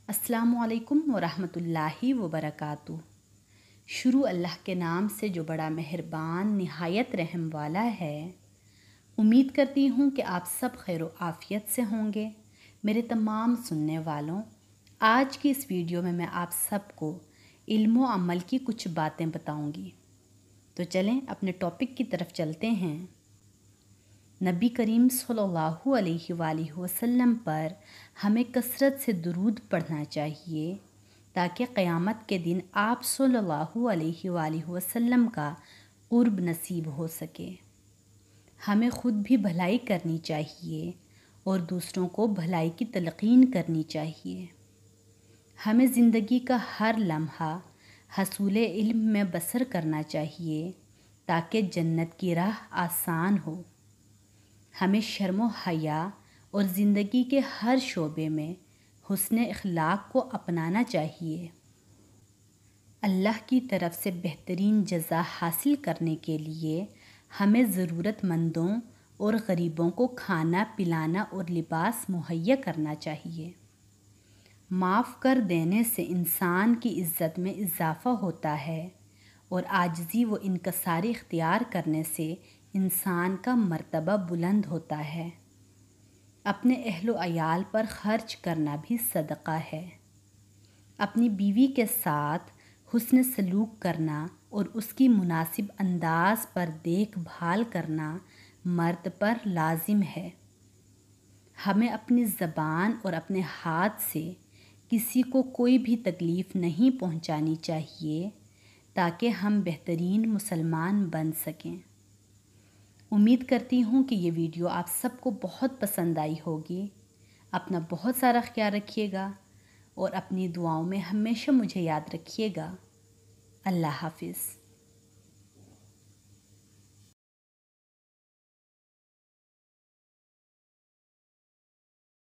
السلام علیکم ورحمۃ اللہ وبرکاتہ۔ شروع اللہ کے نام سے جو بڑا مہربان نہایت رحم والا ہے۔ امید کرتی ہوں کہ آپ سب خیر و عافیت سے ہوں گے۔ میرے تمام سننے والوں، آج کی اس ویڈیو میں آپ سب کو علم و عمل کی کچھ باتیں بتاؤں گی۔ تو چلیں اپنے ٹاپک کی طرف چلتے ہیں۔ نبی کریم صلی اللہ علیہ وآلہ وسلم پر ہمیں کثرت سے درود پڑھنا چاہیے تاکہ قیامت کے دن آپ صلی اللہ علیہ وآلہ وسلم کا قرب نصیب ہو سکے۔ ہمیں خود بھی بھلائی کرنی چاہیے اور دوسروں کو بھلائی کی تلقین کرنی چاہیے۔ ہمیں زندگی کا ہر لمحہ حصول علم میں بسر کرنا چاہیے تاکہ جنت کی راہ آسان ہو۔ ہمیں شرم و حیا اور زندگی کے ہر شعبے میں حسن اخلاق کو اپنانا چاہیے۔ اللہ کی طرف سے بہترین جزا حاصل کرنے کے لیے ہمیں ضرورت مندوں اور غریبوں کو کھانا پلانا اور لباس مہیا کرنا چاہیے۔ معاف کر دینے سے انسان کی عزت میں اضافہ ہوتا ہے اور عاجزی و انکساری اختیار کرنے سے انسان کا مرتبہ بلند ہوتا ہے۔ اپنے اہل و عیال پر خرچ کرنا بھی صدقہ ہے۔ اپنی بیوی کے ساتھ حسن سلوک کرنا اور اس کی مناسب انداز پر دیکھ بھال کرنا مرد پر لازم ہے۔ ہمیں اپنی زبان اور اپنے ہاتھ سے کسی کو کوئی بھی تکلیف نہیں پہنچانی چاہیے تاکہ ہم بہترین مسلمان بن سکیں۔ امید کرتی ہوں کہ یہ ویڈیو آپ سب کو بہت پسند آئی ہوگی۔ اپنا بہت سارا خیال رکھیے گا اور اپنی دعاؤں میں ہمیشہ مجھے یاد رکھیے گا۔ اللہ حافظ۔